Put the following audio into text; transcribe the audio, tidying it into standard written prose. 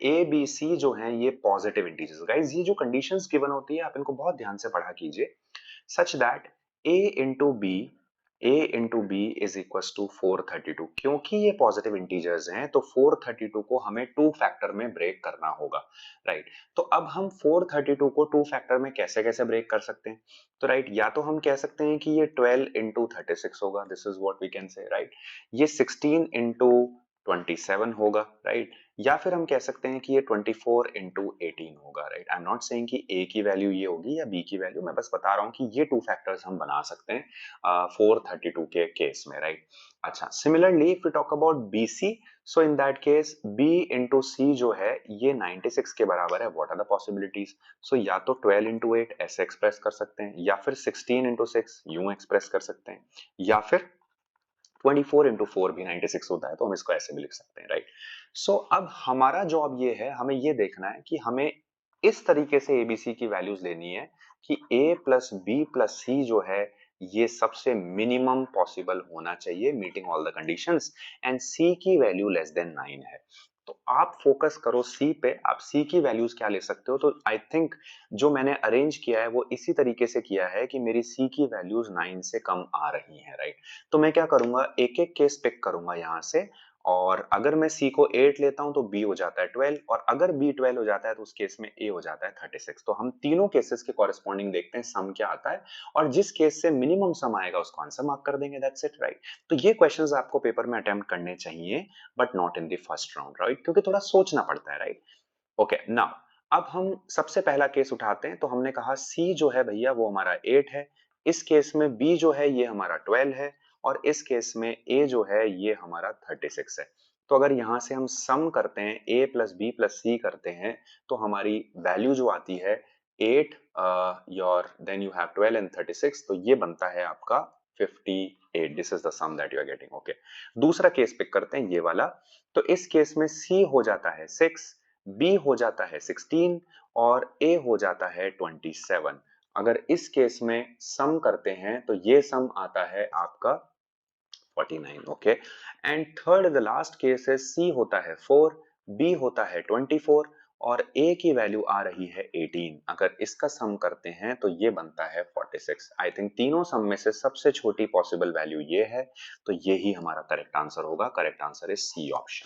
A B C जो है ये पॉजिटिव इंटीजर्स। गाइज ये जो कंडीशंस गिवन होती है आप इनको बहुत ध्यान से पढ़ा कीजिए। Such that a into b is equal to 432। क्योंकि ये पॉजिटिव इंटीजर्स हैं तो 432 को हमें टू फैक्टर में ब्रेक करना होगा, राइट। तो अब हम 432 को टू फैक्टर में कैसे कैसे ब्रेक कर सकते हैं? तो राइट, या तो हम कह सकते हैं कि ये 12 इंटू 36 होगा, this is what we can say, right. ये 16 इंटू 27 होगा, राइट। या फिर हम कह सकते हैं कि ये 24 इंटू 18 होगा, right. I am not saying कि ए की वैल्यू ये होगी या बी की वैल्यू, मैं बस बता रहा हूं कि ये टू फैक्टर्स हम बना सकते हैं 432 के केस में, राइट। अच्छा, similarly if we talk about B C, so in that case b into C जो है ये 96 के बराबर है। What are the possibilities? So या तो 12 इंटू 8 ऐसे एक्सप्रेस कर सकते हैं, या फिर 16 इंटू 6 यूं एक्सप्रेस कर सकते हैं, या फिर 24 इंटू 4 भी 96 होता है तो हम इसको ऐसे भी लिख सकते हैं, राइट। सो अब हमारा जॉब ये है, हमें ये देखना है कि हमें इस तरीके से एबीसी की वैल्यूज लेनी है कि a प्लस बी प्लस सी जो है ये सबसे मिनिमम पॉसिबल होना चाहिए meeting all the conditions, and c की वैल्यू लेस देन 9 है। तो आप फोकस करो c पे। आप c की वैल्यूज क्या ले सकते हो? तो आई थिंक जो मैंने अरेंज किया है वो इसी तरीके से किया है कि मेरी c की वैल्यूज 9 से कम आ रही हैं, राइट। तो मैं क्या करूंगा, एक एक केस पिक करूंगा यहां से, और अगर मैं c को 8 लेता हूं तो b हो जाता है 12, और अगर b 12 हो जाता है तो उस केस में a हो जाता है 36। तो हम तीनों केसेस के कॉरेस्पॉन्डिंग देखते हैं सम क्या आता है, और जिस केस से मिनिमम सम आएगा उसको आंसर मार्क कर देंगे, दैट्स इट, राइट। तो ये क्वेश्चंस आपको पेपर में अटेम्प्ट करने चाहिए, but not in the first round, right, क्योंकि थोड़ा सोचना पड़ता है, राइट। ओके, नाउ अब हम सबसे पहला केस उठाते हैं। तो हमने कहा c जो है भैया वो हमारा 8 है, इस केस में b जो है ये हमारा 12 है, और इस केस में a जो है ये हमारा 36 है। तो अगर यहां से हम सम करते हैं, a plus b plus c करते हैं, तो हमारी वैल्यू जो आती है 8 or then you have 12 and 36, तो ये बनता है आपका 58। This is the sum that you are getting, okay. दूसरा केस पिक करते हैं, ये वाला। तो इस केस में c हो जाता है 6, b हो जाता है 16, और a हो जाता है 27। अगर इस केस में सम करते हैं तो ये सम आता है आपका 49, okay. And third the last case है, c होता है 4, b होता है 24, और a की वैल्यू आ रही है 18। अगर इसका सम करते हैं तो ये बनता है 46। आई थिंक तीनों सम में से सबसे छोटी पॉसिबल वैल्यू ये है, तो ये ही हमारा करेक्ट आंसर होगा। Correct answer is C option.